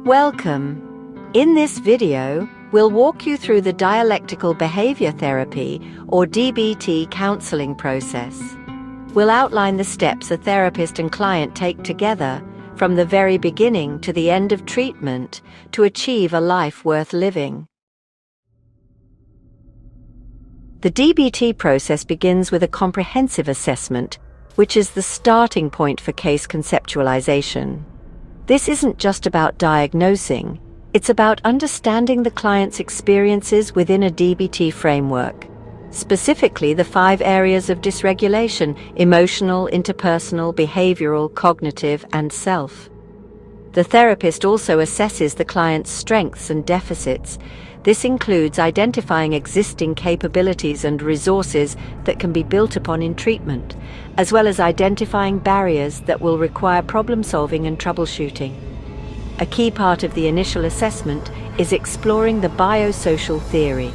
Welcome. In this video, we'll walk you through the Dialectical Behavior Therapy, or DBT, counseling process. We'll outline the steps a therapist and client take together from the very beginning to the end of treatment to achieve a life worth living. The DBT process begins with a comprehensive assessment, which is the starting point for case conceptualization. This isn't just about diagnosing, it's about understanding the client's experiences within a DBT framework, specifically the 5 areas of dysregulation: emotional, interpersonal, behavioral, cognitive, and self. The therapist also assesses the client's strengths and deficits. This includes identifying existing capabilities and resources that can be built upon in treatment, as well as identifying barriers that will require problem-solving and troubleshooting. A key part of the initial assessment is exploring the biosocial theory.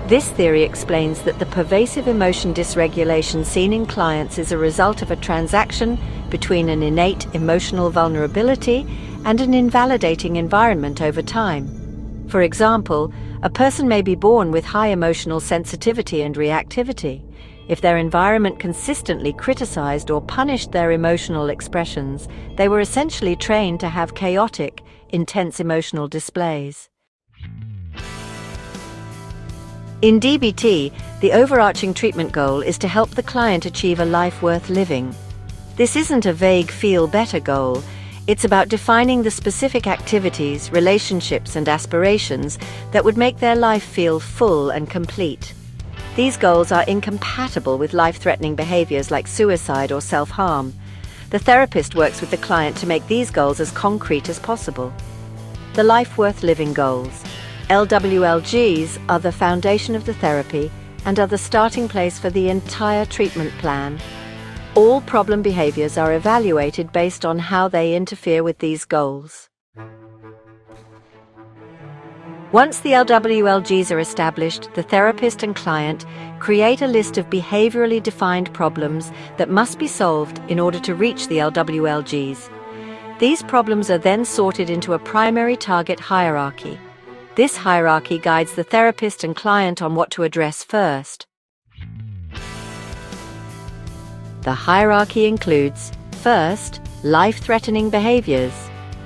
This theory explains that the pervasive emotion dysregulation seen in clients is a result of a transaction between an innate emotional vulnerability and an invalidating environment over time. For example, a person may be born with high emotional sensitivity and reactivity. If their environment consistently criticized or punished their emotional expressions, they were essentially trained to have chaotic, intense emotional displays. In DBT, the overarching treatment goal is to help the client achieve a life worth living. This isn't a vague feel-better goal. It's about defining the specific activities, relationships, and aspirations that would make their life feel full and complete. These goals are incompatible with life-threatening behaviors like suicide or self-harm. The therapist works with the client to make these goals as concrete as possible. The life worth living goals, LWLGs, are the foundation of the therapy and are the starting place for the entire treatment plan. All problem behaviors are evaluated based on how they interfere with these goals. Once the LWLGs are established, the therapist and client create a list of behaviorally defined problems that must be solved in order to reach the LWLGs. These problems are then sorted into a primary target hierarchy. This hierarchy guides the therapist and client on what to address first. The hierarchy includes, first, life-threatening behaviors.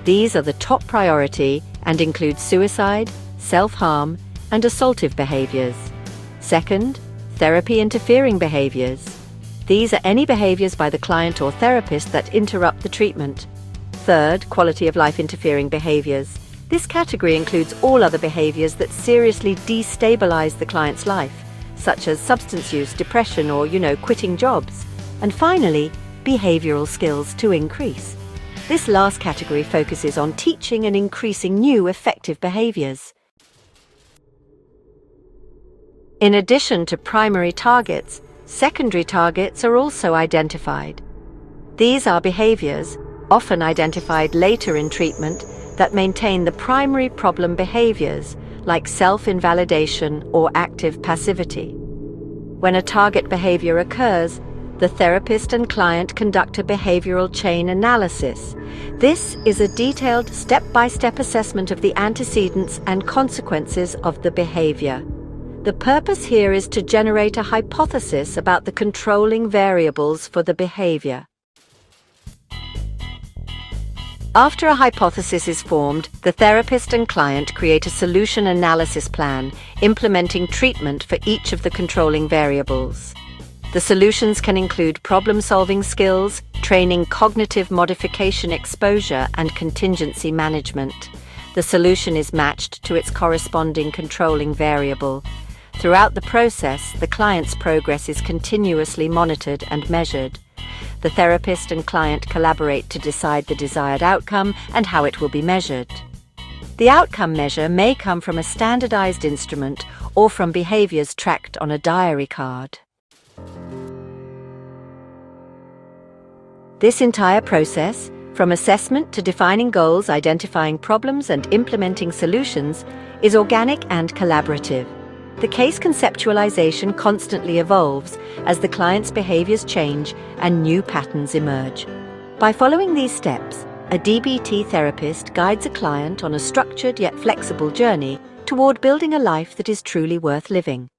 These are the top priority and include suicide, self-harm, and assaultive behaviors. Second, therapy-interfering behaviors. These are any behaviors by the client or therapist that interrupt the treatment. Third, quality-of-life interfering behaviors. This category includes all other behaviors that seriously destabilize the client's life, such as substance use, depression, or, quitting jobs. And finally, behavioral skills to increase. This last category focuses on teaching and increasing new effective behaviors. In addition to primary targets, secondary targets are also identified. These are behaviors, often identified later in treatment, that maintain the primary problem behaviors, like self-invalidation or active passivity. When a target behavior occurs, the therapist and client conduct a behavioral chain analysis. This is a detailed step-by-step assessment of the antecedents and consequences of the behavior. The purpose here is to generate a hypothesis about the controlling variables for the behavior. After a hypothesis is formed, the therapist and client create a solution analysis plan, implementing treatment for each of the controlling variables. The solutions can include problem-solving skills, training, cognitive modification, exposure, and contingency management. The solution is matched to its corresponding controlling variable. Throughout the process, the client's progress is continuously monitored and measured. The therapist and client collaborate to decide the desired outcome and how it will be measured. The outcome measure may come from a standardized instrument or from behaviors tracked on a diary card. This entire process, from assessment to defining goals, identifying problems, and implementing solutions, is organic and collaborative. The case conceptualization constantly evolves as the client's behaviors change and new patterns emerge. By following these steps, A DBT therapist guides a client on a structured yet flexible journey toward building a life that is truly worth living.